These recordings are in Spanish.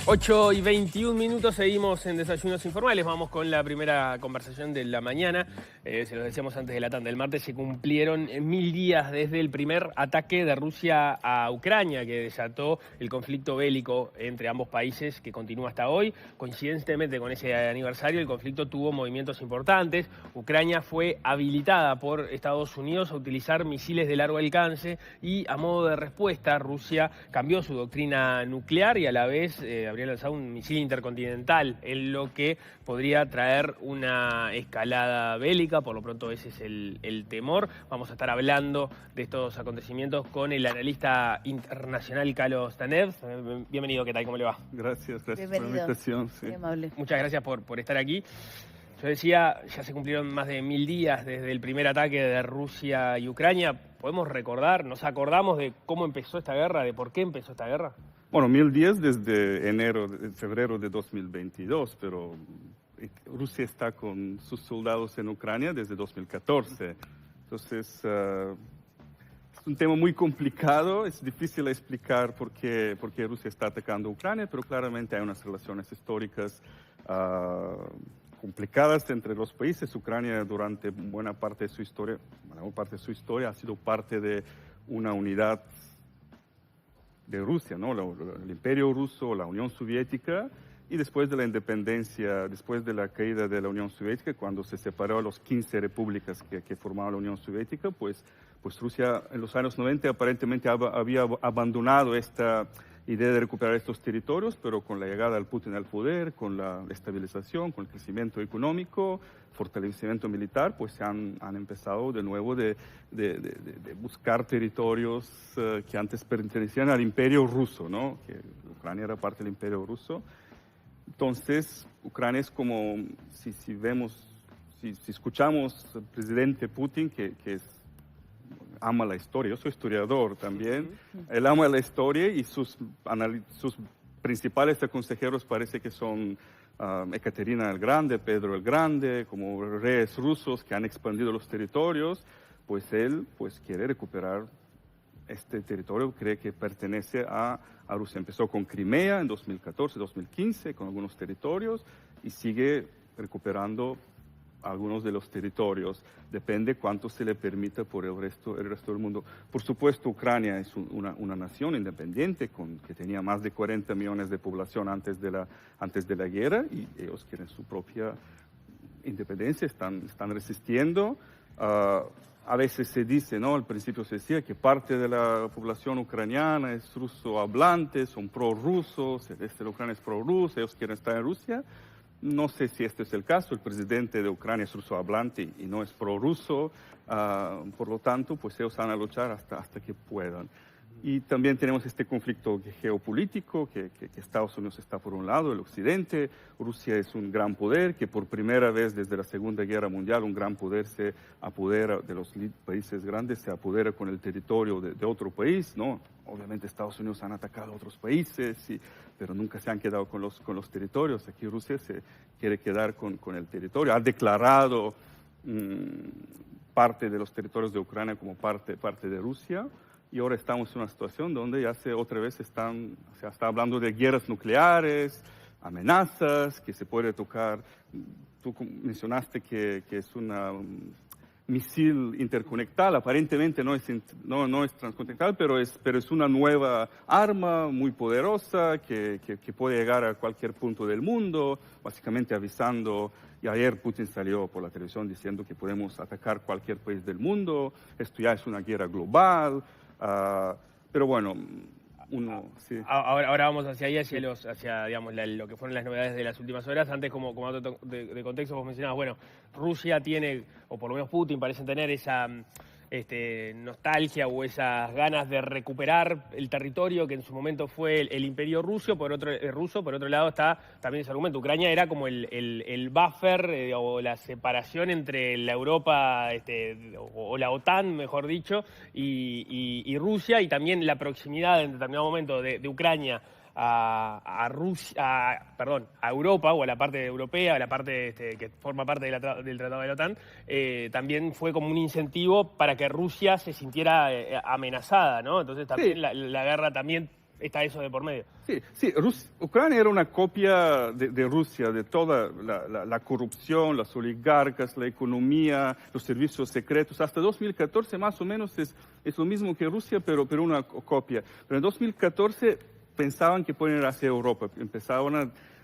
8:21, seguimos en Desayunos Informales. Vamos con la primera conversación de la mañana. Se los decíamos antes de la tanda. El martes se cumplieron 1000 días desde el primer ataque de Rusia a Ucrania, que desató el conflicto bélico entre ambos países, que continúa hasta hoy. Coincidentemente con ese aniversario, el conflicto tuvo movimientos importantes. Ucrania fue habilitada por Estados Unidos a utilizar misiles de largo alcance y, a modo de respuesta, Rusia cambió su doctrina nuclear y a la vez habría lanzado un misil intercontinental, en lo que podría traer una escalada bélica. Por lo pronto ese es el temor. Vamos a estar hablando de estos acontecimientos con el analista internacional Carlos Tanev. Bienvenido, ¿qué tal? ¿Cómo le va? Gracias por la invitación. Sí. Muy amable. Muchas gracias por estar aquí. Yo decía, ya se cumplieron más de 1000 días desde el primer ataque de Rusia y Ucrania. ¿Podemos recordar, nos acordamos de cómo empezó esta guerra, de por qué empezó esta guerra? Bueno, 1000 días desde febrero de 2022, pero Rusia está con sus soldados en Ucrania desde 2014. Entonces, es un tema muy complicado, es difícil explicar por qué Rusia está atacando a Ucrania, pero claramente hay unas relaciones históricas complicadas entre los países. Ucrania durante buena parte de su historia ha sido parte de una unidad de Rusia, ¿no? El Imperio Ruso, la Unión Soviética, y después de la independencia, después de la caída de la Unión Soviética, cuando se separó a las 15 repúblicas que formaban la Unión Soviética, pues Rusia en los años 90 aparentemente había abandonado esta idea de recuperar estos territorios, pero con la llegada del Putin al poder, con la estabilización, con el crecimiento económico, fortalecimiento militar, pues se han empezado de nuevo de buscar territorios que antes pertenecían al Imperio Ruso, ¿no? Que Ucrania era parte del Imperio Ruso. Entonces, Ucrania es como, si escuchamos al presidente Putin, que ama la historia. Yo soy historiador también. Él ama la historia y sus principales consejeros parece que son Ekaterina el Grande, Pedro el Grande, como reyes rusos que han expandido los territorios. Pues él quiere recuperar este territorio, cree que pertenece a Rusia. Empezó con Crimea en 2014, 2015, con algunos territorios, y sigue recuperando algunos de los territorios. Depende cuánto se le permita por el resto del mundo. Por supuesto, Ucrania es una nación independiente que tenía más de 40 millones de población antes de la guerra, y ellos quieren su propia independencia, están resistiendo. A veces se dice, ¿no? Al principio se decía que parte de la población ucraniana es ruso hablante, son prorrusos, el este de Ucrania es prorruso, ellos quieren estar en Rusia. No sé si este es el caso. El presidente de Ucrania es ruso hablante y no es prorruso. Por lo tanto, pues ellos van a luchar hasta que puedan. Y también tenemos este conflicto geopolítico, que Estados Unidos está por un lado, el occidente. Rusia es un gran poder, que por primera vez desde la Segunda Guerra Mundial un gran poder se apodera de los países grandes, se apodera con el territorio de otro país, ¿no? Obviamente Estados Unidos han atacado a otros países, pero nunca se han quedado con los territorios. Aquí Rusia se quiere quedar con el territorio. Ha declarado parte de los territorios de Ucrania como parte de Rusia. Y ahora estamos en una situación donde ya otra vez se está hablando de guerras nucleares, amenazas, que se puede tocar. Tú mencionaste que es una misil interconectal. Aparentemente no es transcontinental, pero es una nueva arma muy poderosa que puede llegar a cualquier punto del mundo, básicamente avisando. Y ayer Putin salió por la televisión diciendo que podemos atacar cualquier país del mundo. Esto ya es una guerra global. Pero bueno, sí. Ahora vamos hacia ahí, hacia digamos, lo que fueron las novedades de las últimas horas. Antes, como dato de contexto, vos mencionabas, bueno, Rusia tiene, o por lo menos Putin parece tener esa nostalgia o esas ganas de recuperar el territorio que en su momento fue el Imperio Ruso. Por otro lado está también ese argumento. Ucrania era como el buffer o la separación entre la Europa o la OTAN, mejor dicho, y Rusia, y también la proximidad en determinado momento de Ucrania a Europa, o a la parte europea, a la parte que forma parte del Tratado de la OTAN, también fue como un incentivo para que Rusia se sintiera amenazada, ¿no? Entonces también Sí. la guerra también está eso de por medio. Sí, sí, Ucrania era una copia de Rusia, de toda la corrupción, las oligarcas, la economía, los servicios secretos. Hasta 2014 más o menos es lo mismo que Rusia, pero una copia. Pero en 2014 pensaban que pueden ir hacia Europa,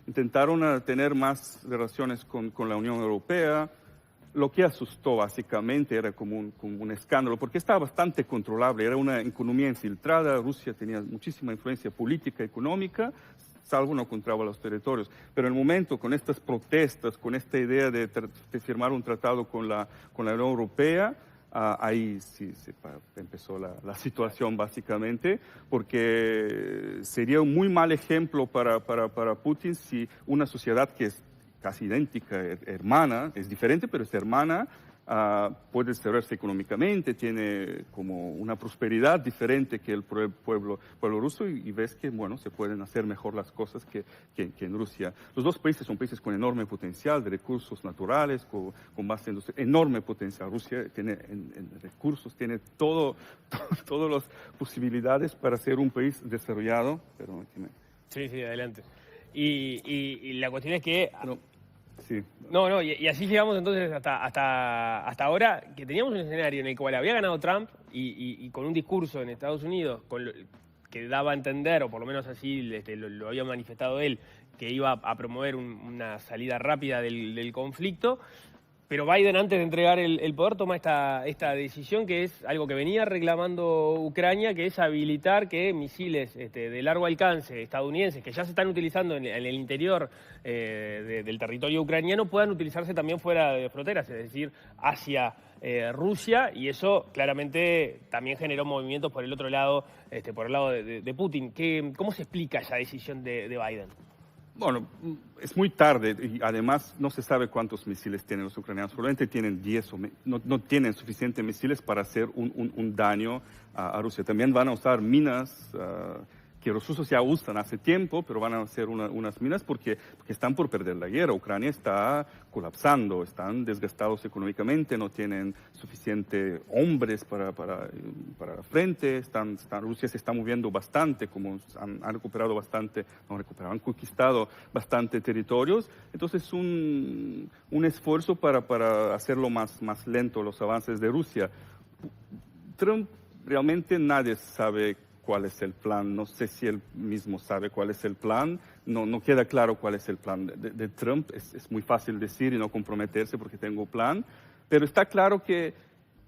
intentaron tener más relaciones con la Unión Europea. Lo que asustó básicamente era como un escándalo, porque estaba bastante controlable, era una economía infiltrada, Rusia tenía muchísima influencia política, económica, salvo no controlaba los territorios. Pero en el momento, con estas protestas, con esta idea de firmar un tratado con la Unión Europea, ahí sí empezó la situación básicamente, porque sería un muy mal ejemplo para Putin si una sociedad que es casi idéntica, hermana, es diferente, pero es hermana, puede desarrollarse económicamente, tiene como una prosperidad diferente que el pueblo ruso y ves que, bueno, se pueden hacer mejor las cosas que en Rusia. Los dos países son países con enorme potencial de recursos naturales, con base en enorme potencial. Rusia tiene en recursos, tiene todas las posibilidades para ser un país desarrollado, pero Sí, adelante. Y la cuestión es que... Sí. No, y así llegamos entonces hasta ahora, que teníamos un escenario en el cual había ganado Trump y con un discurso en Estados Unidos que daba a entender, o por lo menos así lo había manifestado él, que iba a promover una salida rápida del conflicto. Pero Biden, antes de entregar el poder, toma esta decisión, que es algo que venía reclamando Ucrania, que es habilitar que misiles de largo alcance estadounidenses, que ya se están utilizando en el interior del territorio ucraniano, puedan utilizarse también fuera de fronteras, es decir, hacia Rusia, y eso claramente también generó movimientos por el otro lado, por el lado de Putin. ¿Cómo se explica esa decisión de Biden? Bueno, es muy tarde y además no se sabe cuántos misiles tienen los ucranianos. Probablemente tienen 10 o no tienen suficientes misiles para hacer un daño a Rusia. También van a usar minas que los rusos ya usan hace tiempo, pero van a hacer unas minas porque están por perder la guerra. Ucrania está colapsando, están desgastados económicamente, no tienen suficientes hombres para frente, Rusia se está moviendo bastante, como han recuperado bastante, han conquistado bastante territorios. Entonces un esfuerzo para hacerlo más lento los avances de Rusia. Trump, realmente nadie sabe cuál es el plan. No sé si él mismo sabe cuál es el plan. No queda claro cuál es el plan de Trump. Es muy fácil decir y no comprometerse porque tengo plan. Pero está claro que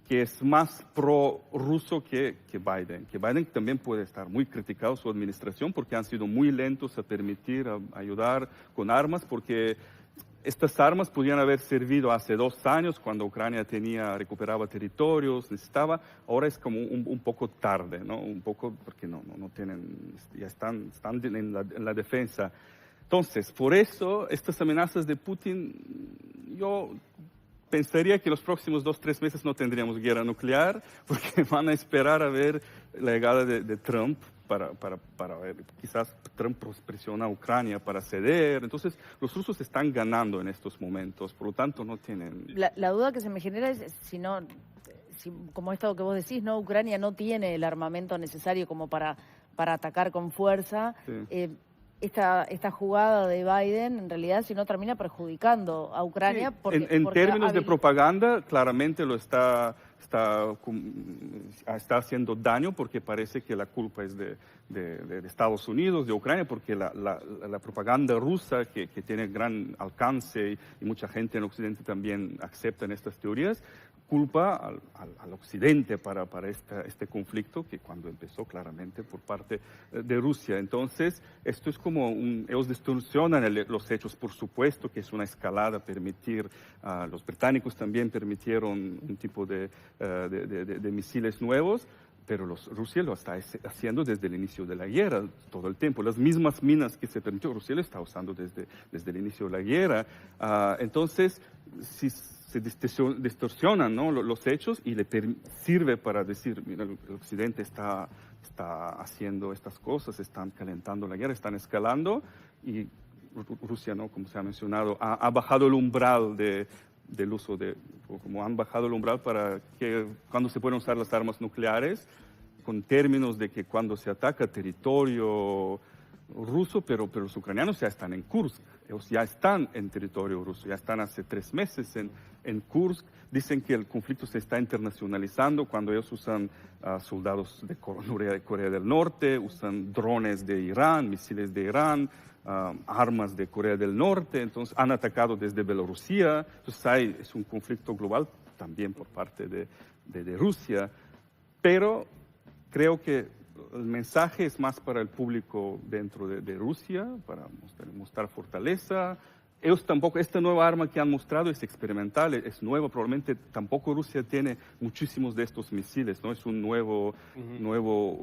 es más pro-ruso que Biden. Que Biden también puede estar muy criticado su administración porque han sido muy lentos a permitir, a ayudar con armas, porque estas armas podían haber servido hace 2 años cuando Ucrania recuperaba territorios, necesitaba. Ahora es como un poco tarde, ¿no? Un poco porque no tienen, ya están en la defensa. Entonces, por eso, estas amenazas de Putin, yo pensaría que los próximos 2-3 meses no tendríamos guerra nuclear porque van a esperar a ver la llegada de Trump. Para ver, quizás Trump presiona a Ucrania para ceder. Entonces, los rusos están ganando en estos momentos, por lo tanto no tienen... La duda que se me genera es si como esto que vos decís, ¿no? Ucrania no tiene el armamento necesario como para atacar con fuerza. Sí. Esta jugada de Biden, en realidad, si no termina perjudicando a Ucrania. Sí. Porque términos de propaganda, claramente lo está haciendo daño porque parece que la culpa es de Estados Unidos, de Ucrania, porque la propaganda rusa, que tiene gran alcance y mucha gente en Occidente también acepta estas teorías, culpa al Occidente para este conflicto que cuando empezó claramente por parte de Rusia. Entonces, esto es como ellos distorsionan los hechos, por supuesto que es una escalada permitir, los británicos también permitieron un tipo de misiles nuevos, pero Rusia lo está haciendo desde el inicio de la guerra, todo el tiempo. Las mismas minas que se permitió, Rusia lo está usando desde el inicio de la guerra. Entonces, si se distorsionan, ¿no?, los hechos y le sirve para decir, mira, el Occidente está haciendo estas cosas, están calentando la guerra, están escalando, y Rusia, ¿no?, como se ha mencionado, ha bajado el umbral del uso como han bajado el umbral para que cuando se pueden usar las armas nucleares, con términos de que cuando se ataca territorio ruso, pero los ucranianos ya están en Kursk, ellos ya están en territorio ruso, ya están hace 3 meses en Kursk. Dicen que el conflicto se está internacionalizando cuando ellos usan soldados de Corea del Norte, usan drones de Irán, misiles de Irán, armas de Corea del Norte, entonces han atacado desde Bielorrusia, entonces es un conflicto global también por parte de Rusia, pero creo que el mensaje es más para el público dentro de Rusia, para mostrar fortaleza. Ellos tampoco, esta nueva arma que han mostrado es experimental, es nueva, probablemente tampoco Rusia tiene muchísimos de estos misiles, ¿no? Es un nuevo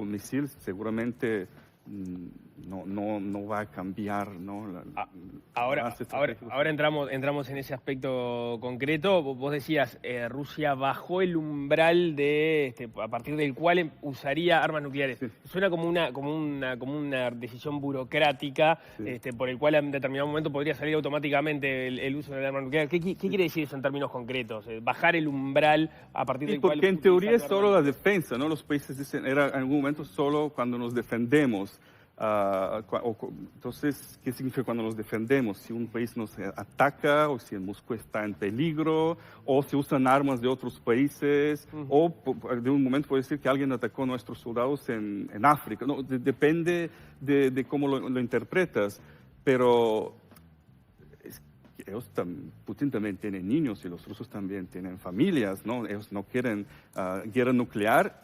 misil, seguramente no va a cambiar, ¿no? Ahora entramos en ese aspecto concreto. Vos decías, Rusia bajó el umbral a partir del cual usaría armas nucleares. Sí. Suena como una decisión burocrática, sí, por el cual en determinado momento podría salir automáticamente el uso del arma nuclear. ¿Qué quiere decir eso en términos concretos? Bajar el umbral a partir del cual... Porque en teoría es solo la defensa, ¿no? Los países dicen, era en algún momento solo cuando nos defendemos. Entonces, ¿qué significa cuando nos defendemos? Si un país nos ataca o si el Moscú está en peligro o si usan armas de otros países o de un momento puede decir que alguien atacó a nuestros soldados en África. No, depende de cómo lo interpretas, pero Putin también tiene niños y los rusos también tienen familias, ¿no? Ellos no quieren guerra nuclear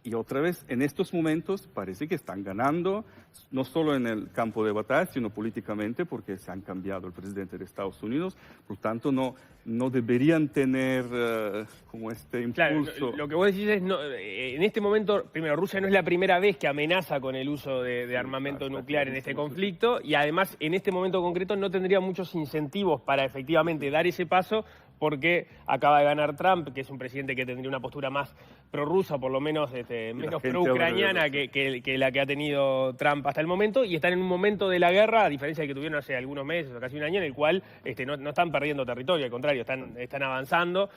y otra vez, en estos momentos parece que están ganando, no solo en el campo de batalla, sino políticamente, porque se han cambiado el presidente de Estados Unidos. Por lo tanto, no deberían tener como este impulso. Claro, lo que vos decís es, en este momento, primero, Rusia no es la primera vez que amenaza con el uso de armamento nuclear en este conflicto, y además, en este momento concreto, no tendría muchos incentivos para efectivamente dar ese paso, porque acaba de ganar Trump, que es un presidente que tendría una postura más prorrusa, por lo menos menos pro-ucraniana que la que ha tenido Trump hasta el momento, y están en un momento de la guerra, a diferencia de que tuvieron hace algunos meses o casi un año, en el cual no están perdiendo territorio, al contrario, están avanzando.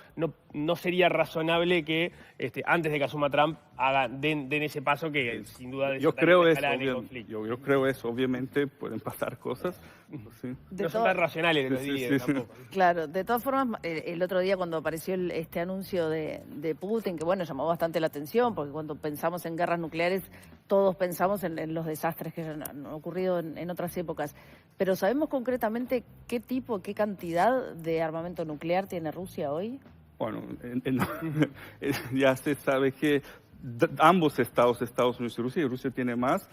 No sería razonable que antes de que asuma Trump den ese paso que sin duda yo creo eso, obviamente pueden pasar cosas. Sí. No son tan racionales los líderes tampoco. Claro, de todas formas, el otro día cuando apareció este anuncio de Putin, que bueno, llamó bastante la atención, porque cuando pensamos en guerras nucleares, todos pensamos en los desastres que han ocurrido en otras épocas. Pero ¿sabemos concretamente qué cantidad de armamento nuclear tiene Rusia hoy? Bueno, ya se sabe que ambos estados, Estados Unidos y Rusia tiene más,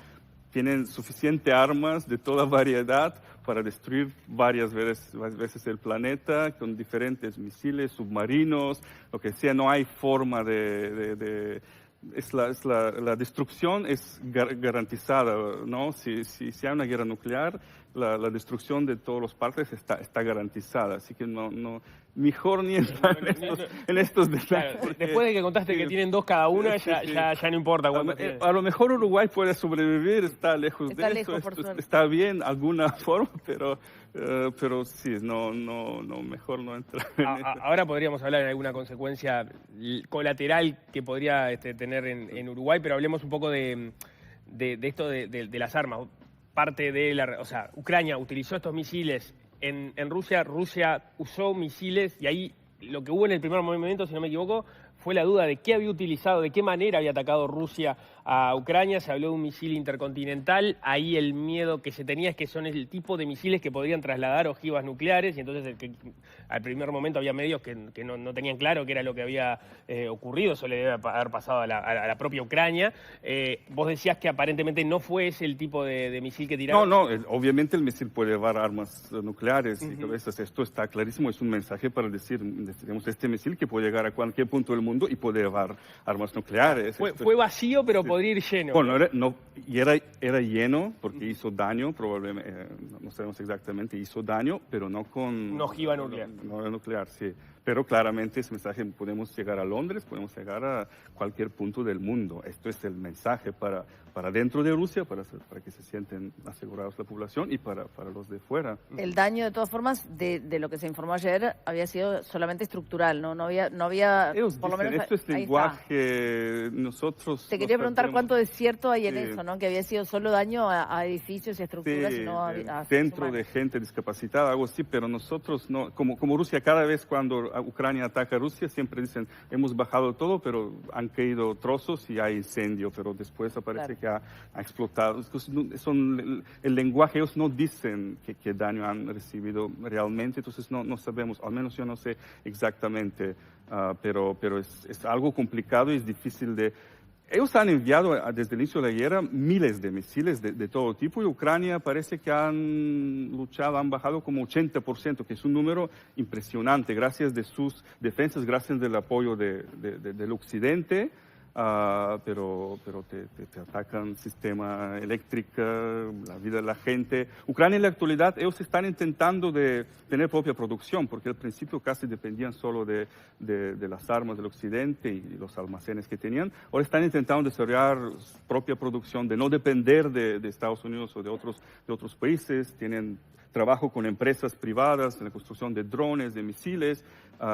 tienen suficiente armas de toda variedad para destruir varias veces el planeta con diferentes misiles, submarinos, lo que sea. No hay forma la destrucción es garantizada, ¿no? Si hay una guerra nuclear, la destrucción de todas las partes está garantizada. Así que mejor ni entrar en estos detalles. Claro, porque, después de que contaste que tienen 2 cada una, ya no importa cuánto tiene. A lo mejor Uruguay puede sobrevivir, está lejos de eso, está bien, alguna forma, pero sí, mejor no entrar en eso. Ahora podríamos hablar de alguna consecuencia colateral que podría tener en Uruguay, pero hablemos un poco de esto de las armas. Parte de Ucrania utilizó estos misiles en Rusia, Rusia usó misiles y ahí lo que hubo en el primer momento, si no me equivoco, fue la duda de qué había utilizado, de qué manera había atacado Rusia a Ucrania. Se habló de un misil intercontinental. Ahí el miedo que se tenía es que son el tipo de misiles que podrían trasladar ojivas nucleares, y entonces al primer momento había medios que no tenían claro qué era lo que había ocurrido. Eso le debe haber pasado a la propia Ucrania. Vos decías que aparentemente no fue ese el tipo de misil que tiraron. No, obviamente el misil puede llevar armas nucleares y cabezas. Esto está clarísimo, es un mensaje para decir, tenemos este misil que puede llegar a cualquier punto del mundo y puede llevar armas nucleares. Fue vacío, pero podría ir lleno. Bueno, era lleno porque hizo daño, probablemente, no sabemos exactamente, hizo daño, pero no con... No ojiva nuclear. No nuclear, sí. Pero claramente ese mensaje, podemos llegar a Londres, podemos llegar a cualquier punto del mundo. Esto es el mensaje para dentro de Rusia, para que se sienten asegurados la población, y para los de fuera. El daño, de todas formas, de lo que se informó ayer, había sido solamente estructural, ¿no? No había Ellos por lo dicen, menos, esto es lenguaje, nosotros... Te quería preguntar cuánto de cierto hay en Sí. eso, ¿no? Que había sido solo daño a edificios y a estructuras, Sí, y no a centro de gente discapacitada, algo así, pero nosotros no, como Rusia, cada vez cuando Ucrania ataca a Rusia, siempre dicen, hemos bajado todo, pero han caído trozos y hay incendio, pero después aparece que ha explotado. El lenguaje, ellos no dicen qué daño han recibido realmente, entonces no sabemos, al menos yo no sé exactamente, pero es algo complicado y es difícil de... Ellos han enviado desde el inicio de la guerra miles de misiles de todo tipo, y Ucrania parece que han luchado, han bajado como 80%, que es un número impresionante, gracias de sus defensas, gracias del apoyo del Occidente. Pero te atacan sistema eléctrico, la vida de la gente. Ucrania en la actualidad, ellos están intentando de tener propia producción, porque al principio casi dependían solo de las armas del Occidente y los almacenes que tenían. Ahora están intentando desarrollar su propia producción, de no depender de Estados Unidos o de otros países. Tienen trabajo con empresas privadas en la construcción de drones, de misiles,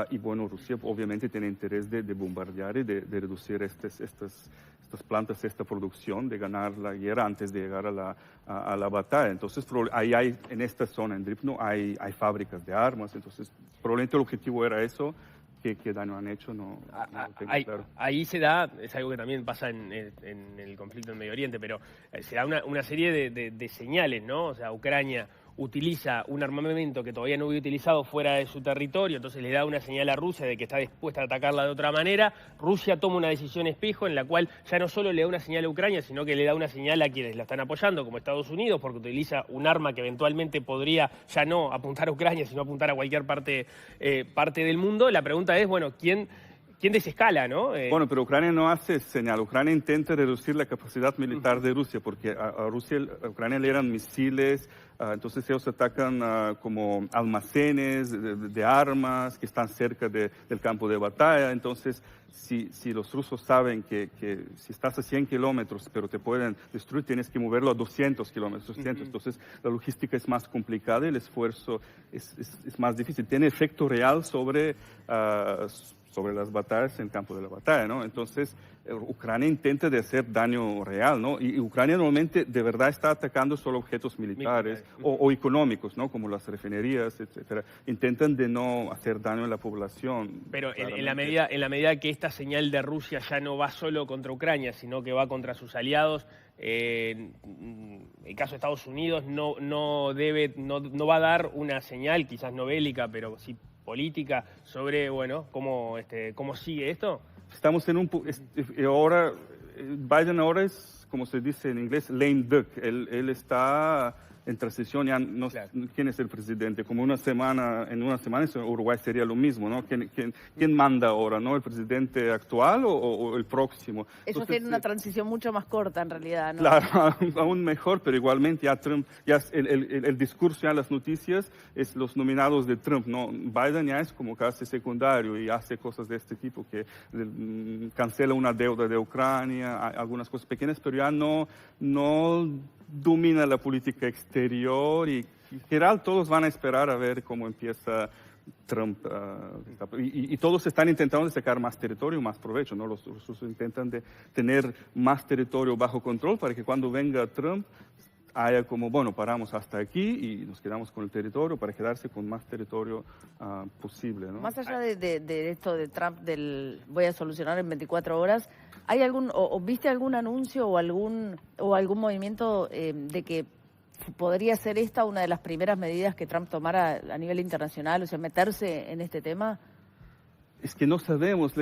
y bueno, Rusia obviamente tiene interés de bombardear y de reducir estas plantas, esta producción, de ganar la guerra antes de llegar a la batalla. Entonces, ahí hay, en esta zona, en Dnipro, hay fábricas de armas, entonces probablemente el objetivo era eso. ¿Qué daño han hecho? No tengo claro. Ahí se da, es algo que también pasa en el conflicto en Medio Oriente, pero se da una serie de señales, ¿no? O sea, Ucrania utiliza un armamento que todavía no había utilizado fuera de su territorio, entonces le da una señal a Rusia de que está dispuesta a atacarla de otra manera. Rusia toma una decisión espejo en la cual ya no solo le da una señal a Ucrania, sino que le da una señal a quienes la están apoyando, como Estados Unidos, porque utiliza un arma que eventualmente podría ya no apuntar a Ucrania, sino apuntar a cualquier parte del mundo. La pregunta es, bueno, ¿quién desescala, no? Bueno, pero Ucrania no hace señal. Ucrania intenta reducir la capacidad militar de Rusia, porque a Ucrania le eran misiles, entonces ellos atacan como almacenes de armas que están cerca del campo de batalla. Entonces, si los rusos saben que si estás a 100 kilómetros, pero te pueden destruir, tienes que moverlo a 200 kilómetros, 200. Entonces, la logística es más complicada y el esfuerzo es más difícil. Tiene efecto real sobre las batallas en el campo de la batalla, ¿no? Entonces, Ucrania intenta de hacer daño real, ¿no? Y Ucrania normalmente de verdad está atacando solo objetos militares o económicos, ¿no? Como las refinerías, etcétera. Intentan de no hacer daño a la población. Pero en la medida que esta señal de Rusia ya no va solo contra Ucrania, sino que va contra sus aliados, en el caso de Estados Unidos no va a dar una señal, quizás no bélica, pero sí política, sobre, bueno, cómo sigue esto. Estamos en ahora, Biden ahora es, como se dice en inglés, lame duck. Él está en transición, ya no, claro. ¿Quién es el presidente? Como en una semana en Uruguay sería lo mismo, ¿no? ¿Quién manda ahora, no? ¿El presidente actual o el próximo? Eso tiene una transición mucho más corta en realidad, ¿no? Claro, aún mejor, pero igualmente ya Trump, ya el discurso, ya las noticias, es los nominados de Trump, ¿no? Biden ya es como casi secundario y hace cosas de este tipo, que cancela una deuda de Ucrania, algunas cosas pequeñas, pero ya no domina la política exterior, y en general todos van a esperar a ver cómo empieza Trump. Y todos están intentando sacar más territorio, más provecho, ¿no? Los rusos intentan de tener más territorio bajo control para que cuando venga Trump haya como, bueno, paramos hasta aquí y nos quedamos con el territorio para quedarse con más territorio posible, ¿no? Más allá de esto de Trump del voy a solucionar en 24 horas, ¿hay viste algún anuncio o algún movimiento de que podría ser esta una de las primeras medidas que Trump tomara a nivel internacional, o sea, meterse en este tema? Es que no sabemos,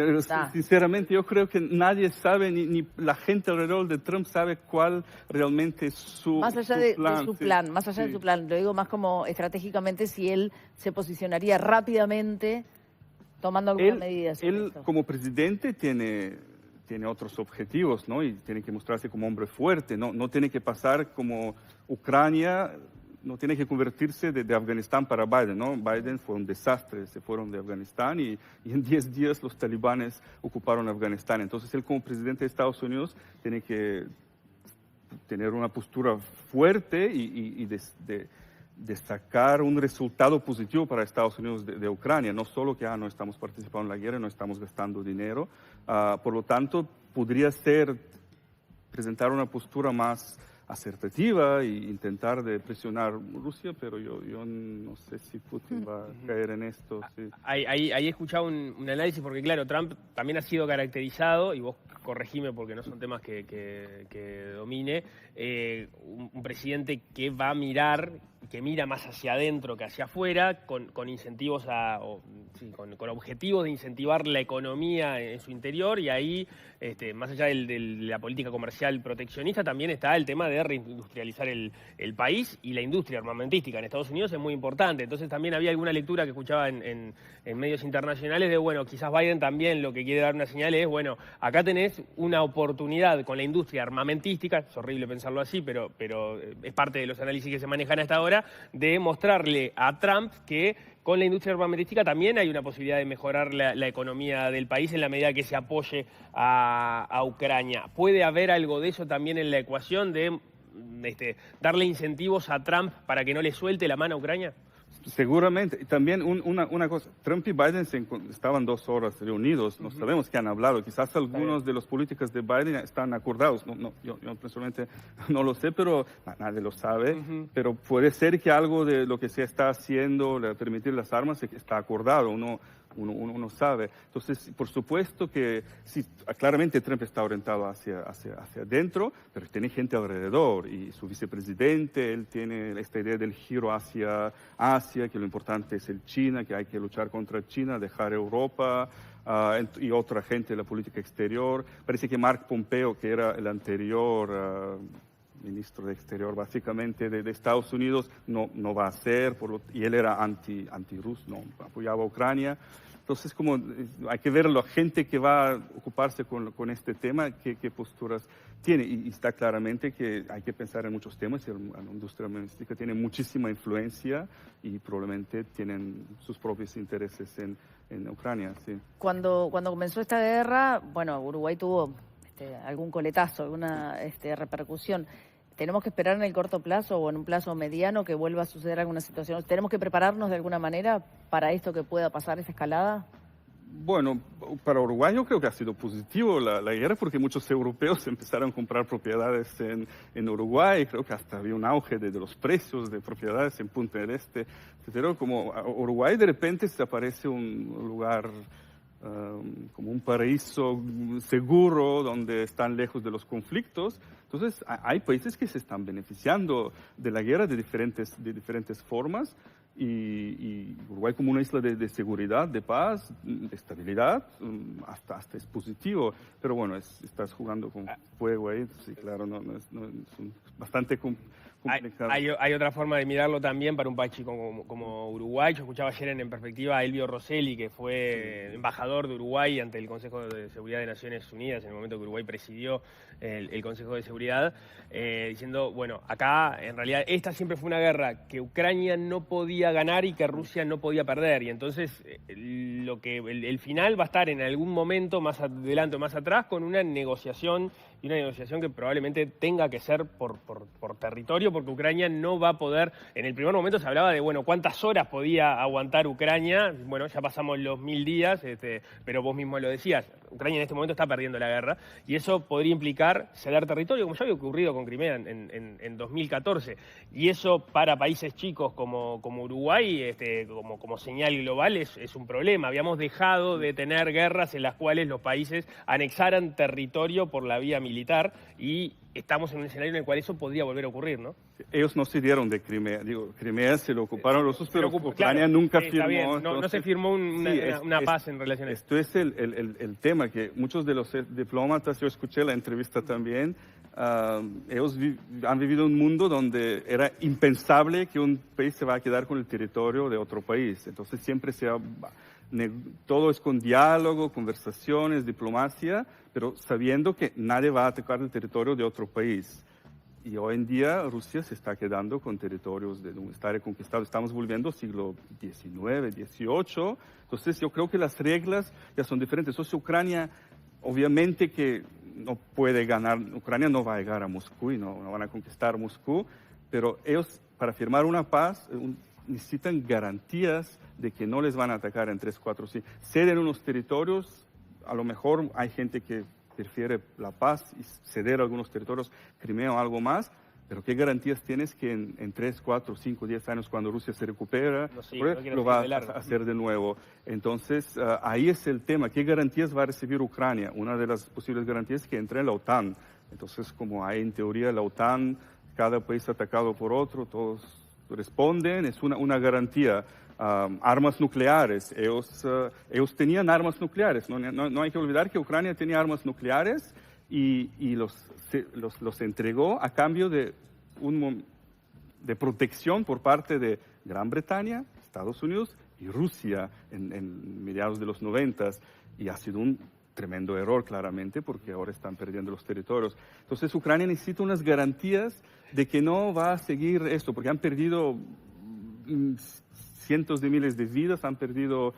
sinceramente yo creo que nadie sabe, ni la gente alrededor de Trump sabe cuál realmente es su plan. Más allá de su plan, más allá de su plan, lo digo más como estratégicamente, si él se posicionaría rápidamente tomando algunas medidas. Él como presidente tiene otros objetivos, ¿no? Y tiene que mostrarse como hombre fuerte, no tiene que pasar como Ucrania, no tiene que convertirse de Afganistán para Biden, ¿no? Biden fue un desastre, se fueron de Afganistán y en 10 días los talibanes ocuparon Afganistán. Entonces él como presidente de Estados Unidos tiene que tener una postura fuerte y de sacar un resultado positivo para Estados Unidos de Ucrania, no solo que no estamos participando en la guerra, no estamos gastando dinero. Por lo tanto, podría ser presentar una postura más asertiva e intentar de presionar Rusia, pero yo no sé si Putin va a caer en esto. Sí. Ahí he escuchado un análisis, porque claro, Trump también ha sido caracterizado, y vos corregime porque no son temas que domine, un presidente que va a mirar, que mira más hacia adentro que hacia afuera, con incentivos con objetivos de incentivar la economía en su interior, y ahí, más allá de la política comercial proteccionista, también está el tema de reindustrializar el país, y la industria armamentística en Estados Unidos es muy importante. Entonces también había alguna lectura que escuchaba en medios internacionales de, bueno, quizás Biden también lo que quiere dar una señal es, bueno, acá tenés una oportunidad con la industria armamentística, es horrible pensarlo así, pero es parte de los análisis que se manejan hasta ahora, de mostrarle a Trump que con la industria armamentística también hay una posibilidad de mejorar la economía del país en la medida que se apoye a Ucrania. ¿Puede haber algo de eso también en la ecuación de darle incentivos a Trump para que no le suelte la mano a Ucrania? Seguramente. Y también una cosa, Trump y Biden estaban 2 horas reunidos, no sabemos qué han hablado. Quizás algunos de los políticos de Biden están acordados. Yo personalmente no lo sé, pero nadie lo sabe. Pero puede ser que algo de lo que se está haciendo, de permitir las armas, está acordado. Uno sabe. Entonces, por supuesto que sí, claramente Trump está orientado hacia adentro, pero tiene gente alrededor, y su vicepresidente, él tiene esta idea del giro hacia Asia, que lo importante es el China, que hay que luchar contra China, dejar Europa, y otra gente de la política exterior. Parece que Mark Pompeo, que era el anterior ministro de Exterior básicamente de Estados Unidos, no va a ser, y él era anti-ruso, no apoyaba a Ucrania. Entonces, como hay que ver la gente que va a ocuparse con este tema, qué posturas tiene. Y está claramente que hay que pensar en muchos temas, y la industria armamentística tiene muchísima influencia y probablemente tienen sus propios intereses en Ucrania. Sí. Cuando comenzó esta guerra, bueno, Uruguay tuvo algún coletazo, alguna repercusión. ¿Tenemos que esperar en el corto plazo o en un plazo mediano que vuelva a suceder alguna situación? ¿Tenemos que prepararnos de alguna manera para esto que pueda pasar, esa escalada? Bueno, para Uruguay yo creo que ha sido positivo la guerra, porque muchos europeos empezaron a comprar propiedades en Uruguay. Creo que hasta había un auge de los precios de propiedades en Punta del Este. Pero como Uruguay de repente se aparece un lugar como un paraíso seguro donde están lejos de los conflictos. Entonces hay países que se están beneficiando de la guerra de diferentes formas, y Uruguay como una isla de seguridad, de paz, de estabilidad, hasta es positivo. Pero bueno, estás jugando con fuego ahí, sí, claro, es bastante complicado. Hay otra forma de mirarlo también para un país chico como Uruguay. Yo escuchaba ayer en Perspectiva a Elvio Rosselli, que fue embajador de Uruguay ante el Consejo de Seguridad de Naciones Unidas en el momento que Uruguay presidió el Consejo de Seguridad, diciendo, bueno, acá en realidad esta siempre fue una guerra que Ucrania no podía ganar y que Rusia no podía perder, y entonces el final va a estar en algún momento más adelante o más atrás con una negociación, y una negociación que probablemente tenga que ser por territorio, porque Ucrania no va a poder. En el primer momento se hablaba de, bueno, cuántas horas podía aguantar Ucrania. Bueno, ya pasamos los 1000 días, pero vos mismo lo decías, Ucrania en este momento está perdiendo la guerra, y eso podría implicar ceder territorio, como ya había ocurrido con Crimea en 2014. Y eso para países chicos como Uruguay, como señal global, es un problema. Habíamos dejado de tener guerras en las cuales los países anexaran territorio por la vía militar, y estamos en un escenario en el cual eso podría volver a ocurrir, ¿no? Ellos no se dieron de Crimea. Crimea se lo ocuparon los rusos, pero Ucrania nunca firmó. No se firmó una paz en relación a esto. Esto es el tema, que muchos de los diplomatas, yo escuché la entrevista también, ellos han vivido un mundo donde era impensable que un país se va a quedar con el territorio de otro país. Entonces siempre todo es con diálogo, conversaciones, diplomacia, pero sabiendo que nadie va a atacar el territorio de otro país. Y hoy en día Rusia se está quedando con territorios de estar conquistados. Estamos volviendo al siglo XIX, XVIII. Entonces yo creo que las reglas ya son diferentes. Entonces Ucrania, obviamente que no puede ganar, Ucrania no va a llegar a Moscú y no van a conquistar Moscú, pero ellos para firmar una paz necesitan garantías de que no les van a atacar en 3, 4, 5. Ceden unos territorios, a lo mejor hay gente que prefiere la paz y ceder algunos territorios, Crimea o algo más, pero ¿qué garantías tienes que en 3, 4, 5, 10 años, cuando Rusia se recupera, lo va a hacer de nuevo? Entonces, ahí es el tema. ¿Qué garantías va a recibir Ucrania? Una de las posibles garantías es que entre en la OTAN. Entonces, como hay en teoría la OTAN, cada país atacado por otro, todos responden, es una garantía. Armas nucleares. Ellos tenían armas nucleares. No hay que olvidar que Ucrania tenía armas nucleares y los entregó a cambio de protección por parte de Gran Bretaña, Estados Unidos y Rusia en mediados de los 90. Y ha sido un tremendo error, claramente, porque ahora están perdiendo los territorios. Entonces, Ucrania necesita unas garantías de que no va a seguir esto, porque han perdido cientos de miles de vidas, han perdido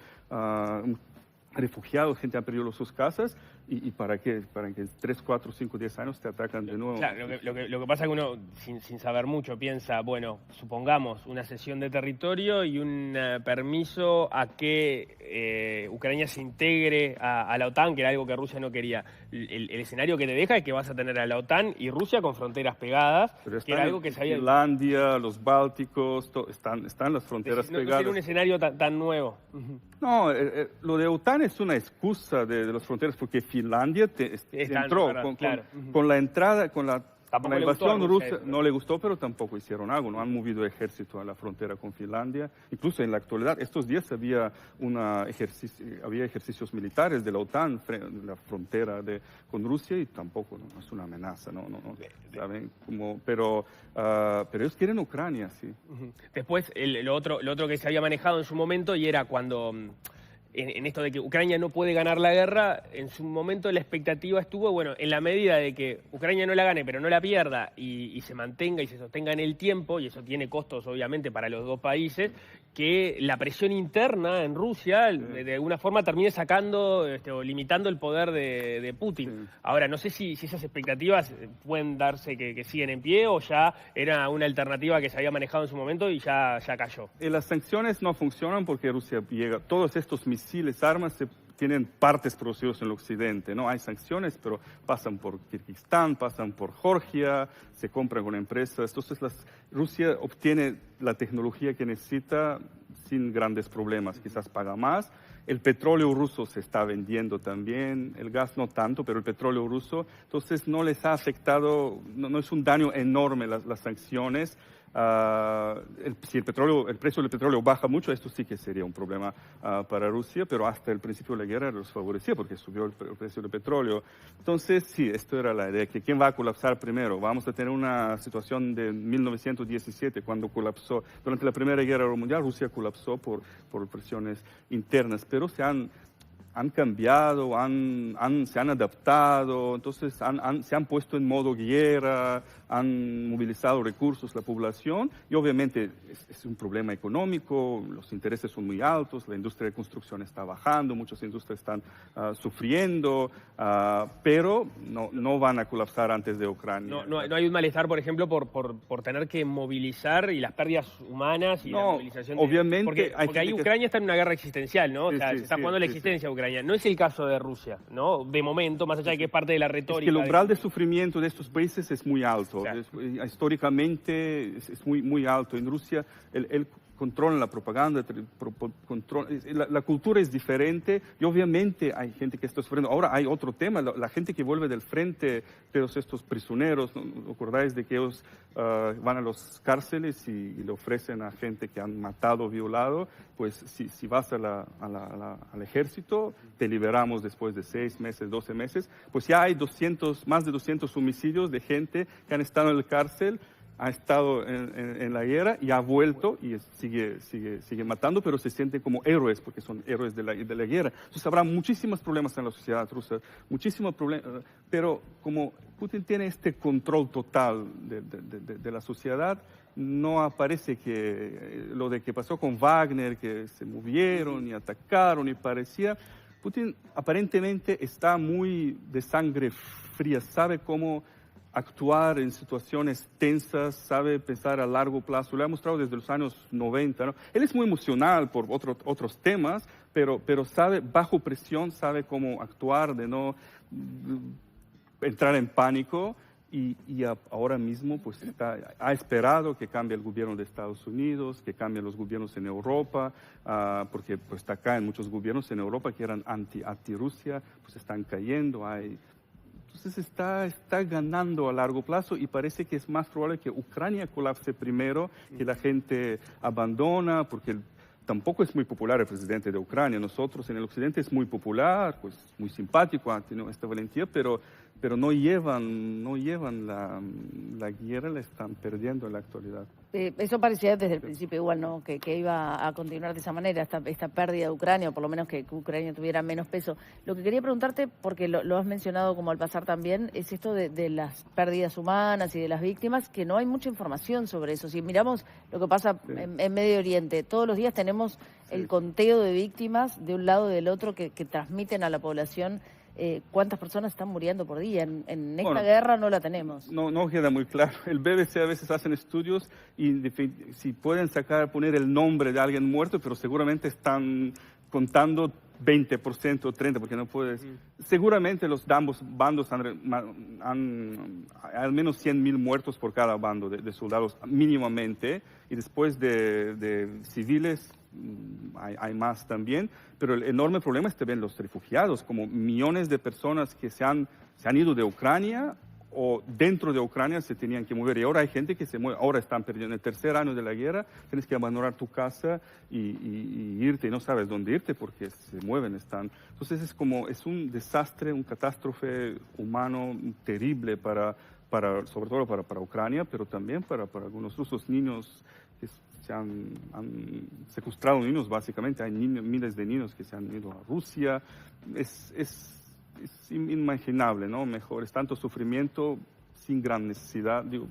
refugiados, gente ha perdido sus casas, y ¿para qué? Para que 3, 4, 5, 10 años te atacan de nuevo. Claro, lo que pasa es que uno, sin saber mucho, piensa, bueno, supongamos una cesión de territorio y un permiso a que Ucrania se integre a la OTAN, que era algo que Rusia no quería. El escenario que te deja es que vas a tener a la OTAN y Rusia con fronteras pegadas, que era algo que sabía... Finlandia, los Bálticos, están las fronteras pegadas. No sería un escenario tan nuevo. No, lo de OTAN es una excusa de las fronteras, porque Finlandia entró con la entrada, con la invasión rusa, no le gustó, pero tampoco hicieron algo, no han movido ejército a la frontera con Finlandia. Incluso en la actualidad, estos días había ejercicios militares de la OTAN en la frontera con Rusia y tampoco, no es una amenaza, ¿saben? Pero ellos quieren Ucrania, sí. Después, lo otro que se había manejado en su momento y era cuando... En esto de que Ucrania no puede ganar la guerra, en su momento la expectativa estuvo, bueno, en la medida de que Ucrania no la gane, pero no la pierda y se mantenga y se sostenga en el tiempo, y eso tiene costos obviamente para los dos países, que la presión interna en Rusia de alguna forma termine sacando o limitando el poder de Putin. Ahora, no sé si esas expectativas pueden darse que siguen en pie o ya era una alternativa que se había manejado en su momento y ya cayó. Las sanciones no funcionan porque Rusia llega, todos estos misiles, armas, tienen partes producidas en el occidente, ¿no? Hay sanciones, pero pasan por Kirguistán, pasan por Georgia, se compran con empresas. Entonces Rusia obtiene la tecnología que necesita sin grandes problemas, quizás paga más. El petróleo ruso se está vendiendo también, el gas no tanto, pero el petróleo ruso, entonces no les ha afectado, no es un daño enorme las sanciones. Si el precio del petróleo baja mucho, esto sí que sería un problema para Rusia, pero hasta el principio de la guerra los favorecía porque subió el precio del petróleo. Entonces, sí, esto era la idea, que ¿quién va a colapsar primero? Vamos a tener una situación de 1917, cuando colapsó, durante la Primera Guerra Mundial, Rusia colapsó por presiones internas, pero se han cambiado, se han adaptado, entonces se han puesto en modo guerra, han movilizado recursos, la población, y obviamente es un problema económico, los intereses son muy altos, la industria de construcción está bajando, muchas industrias están sufriendo, pero no van a colapsar antes de Ucrania. No hay un malestar, por ejemplo, por tener que movilizar y las pérdidas humanas y la movilización. Obviamente. Porque ahí Ucrania está en una guerra existencial, ¿no? O sea, se está jugando la existencia de Ucrania. No es el caso de Rusia, ¿no? De momento, más allá de que es parte de la retórica. Es que el umbral de sufrimiento de estos países es muy alto. Claro. Históricamente es muy, muy alto. En Rusia, el controlan la propaganda, la cultura es diferente y obviamente hay gente que está sufriendo. Ahora hay otro tema, la gente que vuelve del frente, todos estos prisioneros, ¿no acordáis de que ellos van a las cárceles y le ofrecen a gente que han matado, violado? Pues si vas al ejército, te liberamos después de 6 meses, 12 meses. Pues ya hay más de 200 homicidios de gente que han estado en la cárcel. ha estado en la guerra y ha vuelto y sigue matando, pero se sienten como héroes porque son héroes de la guerra. Entonces habrá muchísimos problemas en la sociedad rusa, muchísimos problemas, pero como Putin tiene este control total de la sociedad, no aparece que lo de que pasó con Wagner, que se movieron y atacaron y parecía... Putin aparentemente está muy de sangre fría, sabe cómo actuar en situaciones tensas, sabe pensar a largo plazo. Lo ha mostrado desde los años 90, ¿no? Él es muy emocional por otros temas, pero sabe, bajo presión, sabe cómo actuar, de no entrar en pánico. Y ahora mismo pues ha esperado que cambie el gobierno de Estados Unidos, que cambien los gobiernos en Europa, porque pues está acá en muchos gobiernos en Europa que eran anti-Rusia, pues están cayendo. Entonces está ganando a largo plazo y parece que es más probable que Ucrania colapse primero, que la gente abandona, porque tampoco es muy popular el presidente de Ucrania. Nosotros en el occidente es muy popular, pues muy simpático, ha tenido esta valentía, pero no llevan la guerra, la están perdiendo en la actualidad. Eso parecía desde el principio igual, ¿no? Que iba a continuar de esa manera, esta pérdida de Ucrania, o por lo menos que Ucrania tuviera menos peso. Lo que quería preguntarte, porque lo has mencionado como al pasar también, es esto de las pérdidas humanas y de las víctimas, que no hay mucha información sobre eso. Si miramos lo que pasa en Medio Oriente, todos los días tenemos el conteo de víctimas de un lado y del otro que transmiten a la población cuántas personas están muriendo por día. En esta guerra no la tenemos. No queda muy claro. El BBC a veces hacen estudios y si pueden poner el nombre de alguien muerto, pero seguramente están contando 20% o 30%, porque no puedes. Seguramente los ambos bandos han al menos 100.000 muertos por cada bando de soldados mínimamente, y después de civiles hay más también, pero el enorme problema es también los refugiados, como millones de personas que se han ido de Ucrania o dentro de Ucrania se tenían que mover, y ahora hay gente que se mueve, ahora están perdiendo el tercer año de la guerra, tienes que abandonar tu casa y irte, y no sabes dónde irte porque se mueven, entonces es un desastre, un catástrofe humano terrible sobre todo para Ucrania, pero también para algunos rusos, niños que se han secuestrado, niños básicamente, hay miles de niños que se han ido a Rusia, es inimaginable, ¿no? Mejor, es tanto sufrimiento sin gran necesidad. Digo,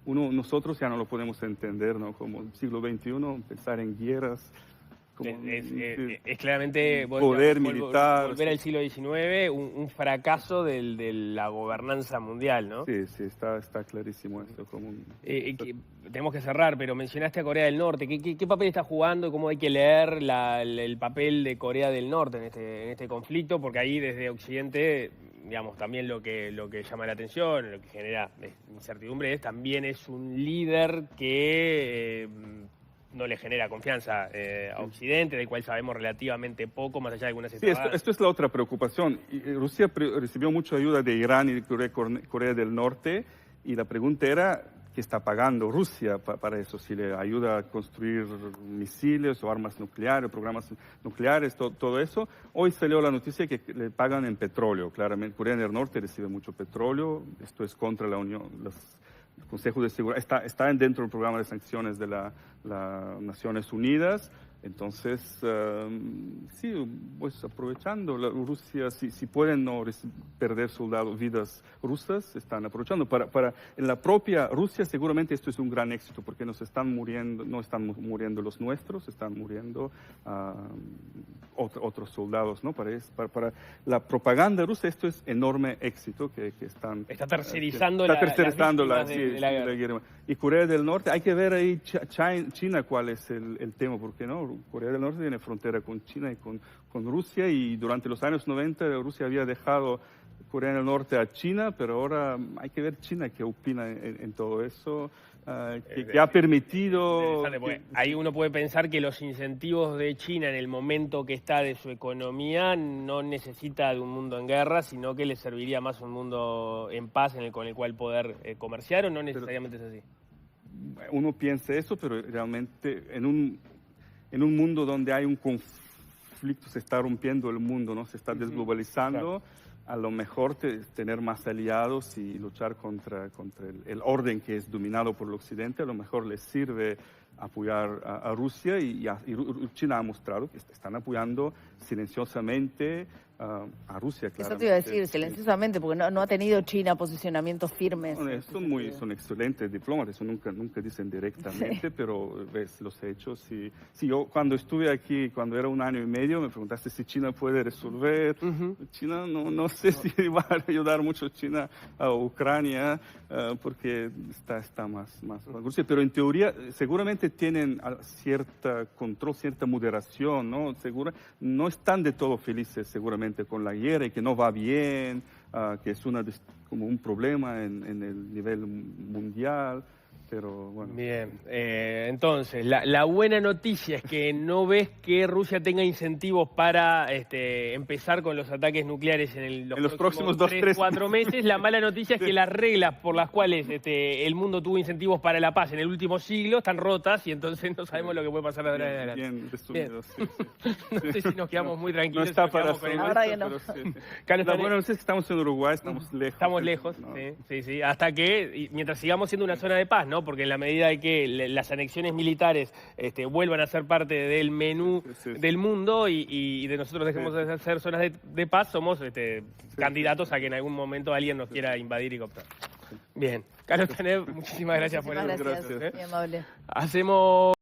nosotros ya no lo podemos entender, ¿no? Como el siglo XXI, pensar en guerras. Es claramente poder militar. Volver al siglo XIX, un fracaso de la gobernanza mundial, ¿no? Sí, está clarísimo esto. Tenemos que cerrar, pero mencionaste a Corea del Norte. ¿Qué papel está jugando y cómo hay que leer el papel de Corea del Norte en este conflicto? Porque ahí desde Occidente, digamos, también lo que llama la atención, lo que genera incertidumbre también es un líder que no le genera confianza a Occidente, del cual sabemos relativamente poco, más allá de algunas etapas. Sí, esto es la otra preocupación. Rusia recibió mucha ayuda de Irán y de Corea del Norte, y la pregunta era, ¿qué está pagando Rusia para eso? Si le ayuda a construir misiles o armas nucleares, programas nucleares, todo eso. Hoy salió la noticia que le pagan en petróleo, claramente. Corea del Norte recibe mucho petróleo, esto es contra la Unión, el Consejo de Seguridad, está dentro del programa de sanciones de las Naciones Unidas. Entonces, sí, pues aprovechando, Rusia, si pueden no perder soldados, vidas rusas, están aprovechando. En la propia Rusia seguramente esto es un gran éxito, porque no están muriendo los nuestros, están muriendo otros soldados, ¿no? Para la propaganda rusa esto es enorme éxito que están... Está tercerizando la guerra. Y Corea del Norte, hay que ver ahí China cuál es el tema, porque no, Corea del Norte tiene frontera con China y con Rusia, y durante los años 90 Rusia había dejado Corea del Norte a China, pero ahora hay que ver China qué opina en todo eso, que ha permitido... Ahí uno puede pensar que los incentivos de China en el momento que está de su economía no necesita de un mundo en guerra, sino que le serviría más un mundo en paz con el cual poder comerciar, o no necesariamente es así. Uno piensa eso, pero realmente en un mundo donde hay un conflicto, se está rompiendo el mundo, ¿no? Se está desglobalizando. a lo mejor tener más aliados y luchar contra el orden que es dominado por el Occidente, a lo mejor les sirve apoyar a Rusia y China ha mostrado que están apoyando silenciosamente a Rusia, claramente. Eso te iba a decir, silenciosamente, porque no ha tenido China posicionamientos firmes. Son excelentes diplomáticos, eso nunca dicen directamente, pero ves los hechos. Sí, yo cuando estuve aquí, cuando era 1 año y medio, me preguntaste si China puede resolver. China, no sé si va a ayudar mucho China a Ucrania, porque está más Rusia. Pero en teoría, seguramente tienen cierta control, cierta moderación, ¿no? No están de todo felices, seguramente, con la guerra y que no va bien, que es como un problema en el nivel mundial, pero bueno. Bien, entonces, la buena noticia es que no ves que Rusia tenga incentivos para empezar con los ataques nucleares en los próximos 3-4 meses. La mala noticia es que las reglas por las cuales el mundo tuvo incentivos para la paz en el último siglo están rotas y entonces no sabemos lo que puede pasar de ahora en adelante. Bien resumido, sí. No sé si nos quedamos muy tranquilos. No está para Carlos, la buena noticia es que estamos en Uruguay, estamos lejos. Estamos lejos, ¿no? sí. Hasta que, mientras sigamos siendo una zona de paz, ¿no? Porque en la medida de que las anexiones militares vuelvan a ser parte del menú del mundo y de nosotros dejemos de ser zonas de paz, somos candidatos a que en algún momento alguien nos quiera invadir y cooptar. Bien. Carlos Tanev, muchísimas gracias por eso. Gracias, muy amable. Hacemos...